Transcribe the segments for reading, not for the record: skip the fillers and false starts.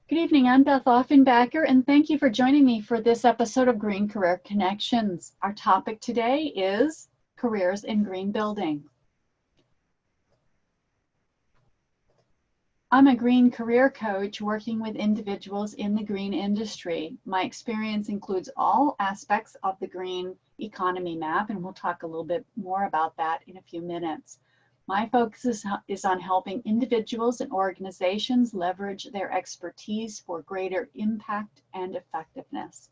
Good evening, I'm Beth Offenbacker, and thank you for joining me for this episode of Green Career Connections. Our topic today is careers in green building. I'm a green career coach working with individuals in the green industry. My experience includes all aspects of the green economy map, and we'll talk a little bit more about that in a few minutes. My focus is on helping individuals and organizations leverage their expertise for greater impact and effectiveness.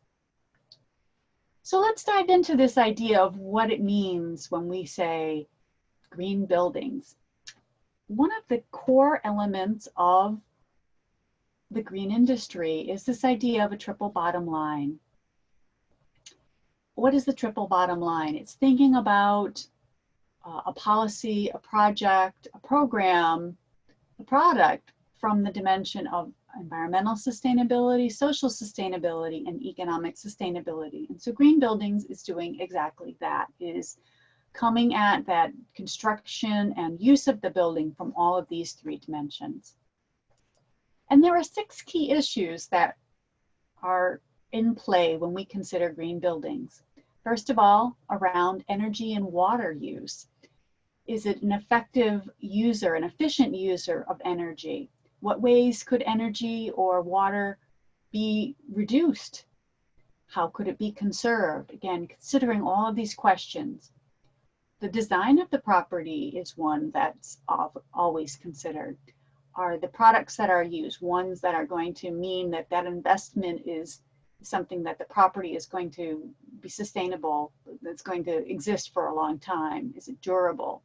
So let's dive into this idea of what it means when we say green buildings. One of the core elements of the green industry is this idea of a triple bottom line. What is the triple bottom line? It's thinking about a policy, a project, a program, a product from the dimension of environmental sustainability, social sustainability, and economic sustainability. And so green buildings is doing exactly that, is coming at that construction and use of the building from all of these three dimensions. And there are 6 key issues that are in play when we consider green buildings. First of all, around energy and water use. Is it an effective user, an efficient user of energy? What ways could energy or water be reduced? How could it be conserved? Again, considering all of these questions. The design of the property is one that's always considered. Are the products that are used ones that are going to mean that that investment is something that the property is going to be sustainable, that's going to exist for a long time? Is it durable?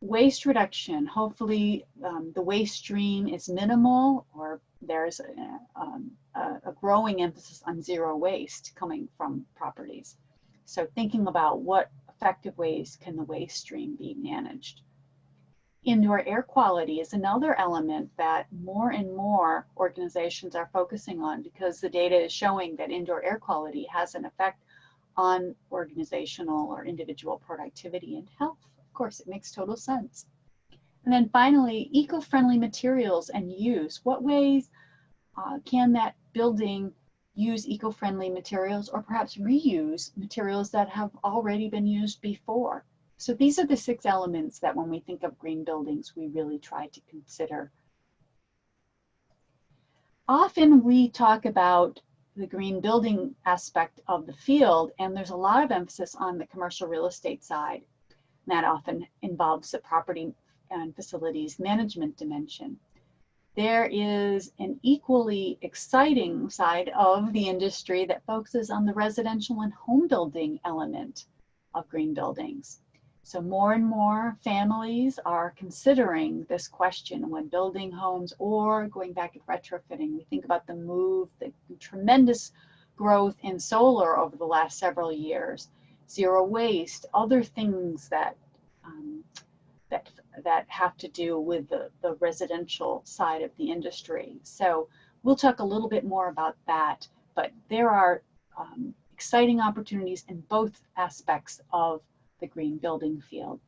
Waste reduction. Hopefully the waste stream is minimal, or there's a growing emphasis on zero waste coming from properties. So thinking about what effective ways can the waste stream be managed. Indoor air quality is another element that more and more organizations are focusing on, because the data is showing that indoor air quality has an effect on organizational or individual productivity and health. Of course, it makes total sense. And then finally, eco-friendly materials and use. What ways can that building use eco-friendly materials, or perhaps reuse materials that have already been used before? So these are the 6 elements that when we think of green buildings, we really try to consider. Often we talk about the green building aspect of the field, and there's a lot of emphasis on the commercial real estate side. That often involves the property and facilities management dimension. There is an equally exciting side of the industry that focuses on the residential and home building element of green buildings. So more and more families are considering this question when building homes or going back and retrofitting. We think about the move, the tremendous growth in solar over the last several years, zero waste, other things that that have to do with the residential side of the industry. So we'll talk a little bit more about that, but there are exciting opportunities in both aspects of the green building field.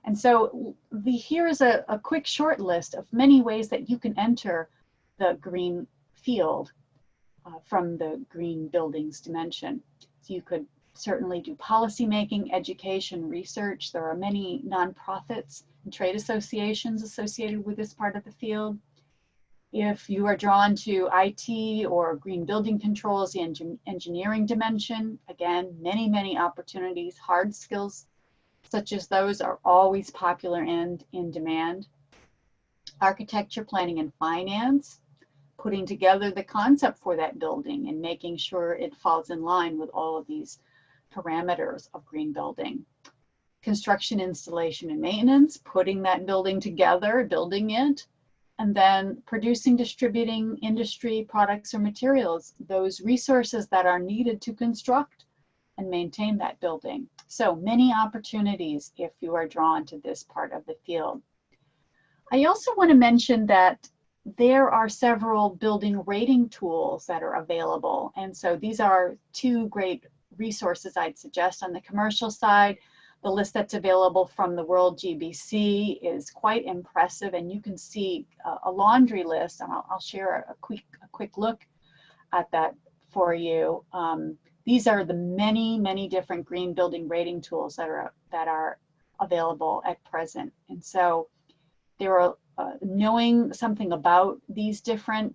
And so here is a quick short list of many ways that you can enter the green field from the green buildings dimension. So you could certainly do policymaking, education, research. There are many nonprofits and trade associations associated with this part of the field. If you are drawn to IT or green building controls, the engineering dimension, again, many opportunities. Hard skills such as those are always popular and in demand. Architecture, planning, and finance, putting together the concept for that building and making sure it falls in line with all of these parameters of green building. Construction, installation, and maintenance, putting that building together, building it, and then producing, distributing industry products or materials, those resources that are needed to construct and maintain that building. So many opportunities if you are drawn to this part of the field. I also want to mention that there are several building rating tools that are available. And so these are 2 great resources I'd suggest. On the commercial side, The list that's available from the World GBC is quite impressive, and you can see a laundry list, and I'll share a quick look at that for you. These are the many different green building rating tools that are available at present. And so there are knowing something about these different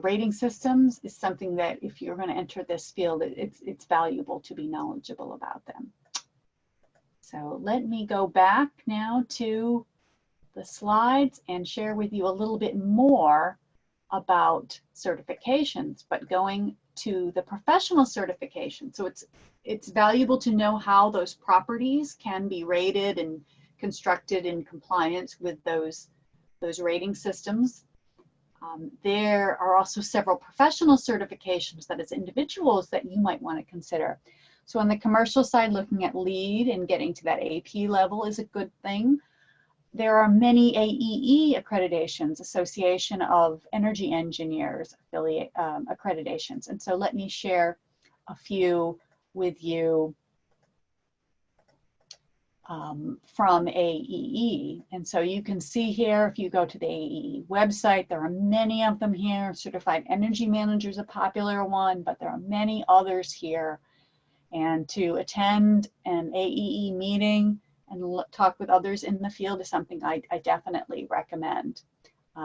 rating systems is something that if you're going to enter this field, it's valuable to be knowledgeable about them. So let me go back now to the slides and share with you a little bit more about certifications, but going to the professional certification. So it's valuable to know how those properties can be rated and constructed in compliance with those rating systems. There are also several professional certifications that as individuals that you might want to consider. So on the commercial side, looking at LEED and getting to that AP level is a good thing. There are many AEE accreditations, Association of Energy Engineers affiliate accreditations. And so let me share a with you from AEE. And so you can see here, if you go to the AEE website, there are many of them here. Certified Energy Manager is a popular one, but there are many others here. And to attend an AEE meeting and talk with others in the field is something I definitely recommend,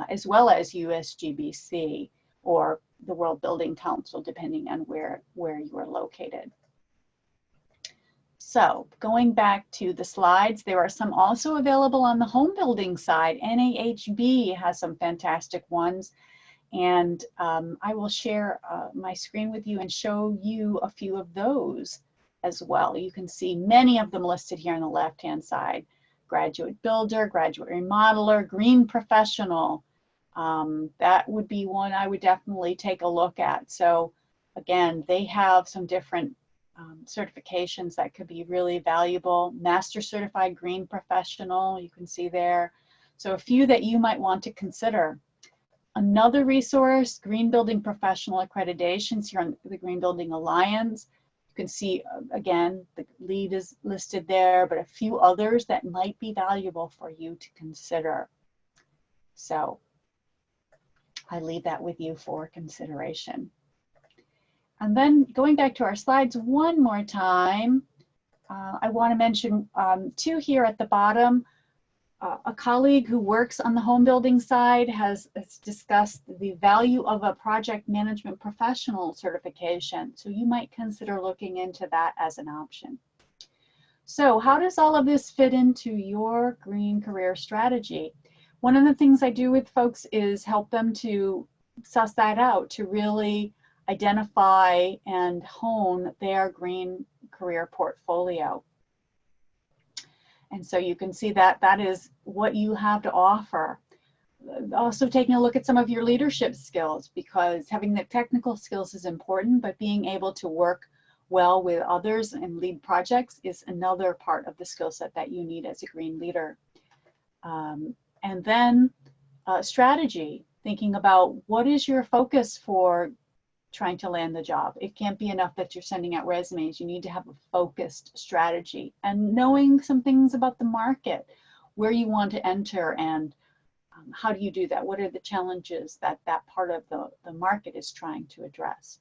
as well as USGBC or the World Building Council, depending on where you are located. So going back to the slides, there are some also available on the home building side. NAHB has some fantastic ones, and I will share my screen with you and show you a few of those as well. You can see many of them listed here on the left-hand side. Graduate Builder, Graduate Remodeler, Green Professional. That would be one I would definitely take a look at. So again, they have some different certifications that could be really valuable. Master Certified Green Professional, you can see there. So a few that you might want to consider. Another resource, Green Building Professional Accreditations here on the Green Building Alliance. You can see, again, the LEED is listed there, but a few others that might be valuable for you to consider. So I leave that with you for consideration. And then going back to our slides one more time, I want to mention two here at the bottom. A colleague who works on the home building side has discussed the value of a project management professional certification. So you might consider looking into that as an option. So how does all of this fit into your green career strategy? One of the things I do with folks is help them to suss that out, to really identify and hone their green career portfolio. And so you can see that that is what you have to offer. Also taking a look at some of your leadership skills, because having the technical skills is important, but being able to work well with others and lead projects is another part of the skill set that you need as a green leader. And then strategy, thinking about what is your focus for trying to land the job. It can't be enough that you're sending out resumes. You need to have a focused strategy and knowing some things about the market, where you want to enter, and how do you do that? What are the challenges that that part of the market is trying to address?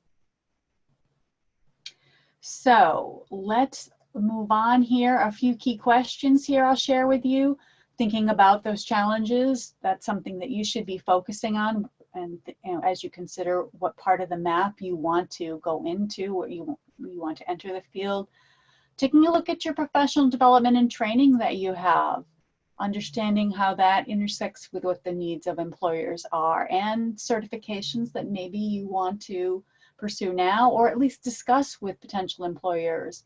So let's move on here. A few key questions here I'll share with you. Thinking about those challenges, that's something that you should be focusing on. And as you consider what part of the map you want to go into, or you want to enter the field, taking a look at your professional development and training that you have, understanding how that intersects with what the needs of employers are, and certifications that maybe you want to pursue now, or at least discuss with potential employers,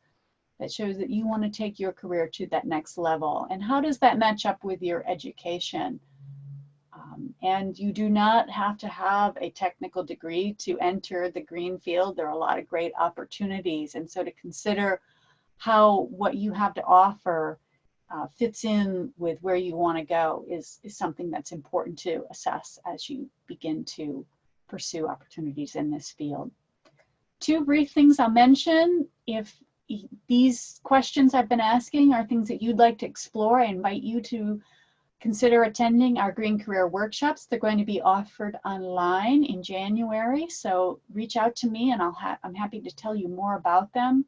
that shows that you want to take your career to that next level. And how does that match up with your education? And you do not have to have a technical degree to enter the green field. There are a lot of great opportunities. And so to consider how what you have to offer fits in with where you want to go is something that's important to assess as you begin to pursue opportunities in this field. Two brief things I'll mention. If these questions I've been asking are things that you'd like to explore, I invite you to consider attending our Green Career Workshops. They're going to be offered online in January, so reach out to me and I'm happy to tell you more about them.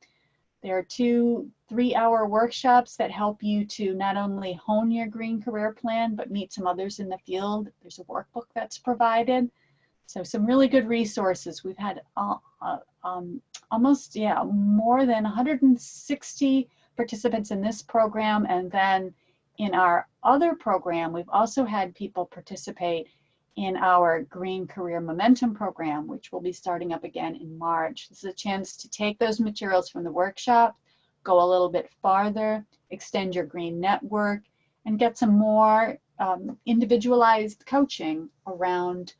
There are 2 3-hour workshops that help you to not only hone your green career plan, but meet some others in the field. There's a workbook that's provided. So some really good resources. We've had almost, more than 160 participants in this program. And then in our other program, we've also had people participate in our Green Career Momentum program, which will be starting up again in March. This is a chance to take those materials from the workshop, go a little bit farther, extend your green network, and get some more individualized coaching around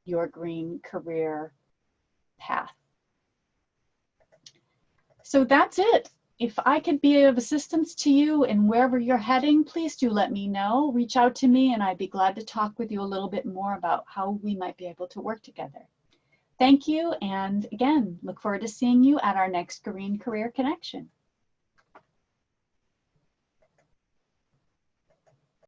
your green career path. So that's it. If I could be of assistance to you in wherever you're heading, please do let me know. Reach out to me and I'd be glad to talk with you a little bit more about how we might be able to work together. Thank you, and again, look forward to seeing you at our next Green Career Connection.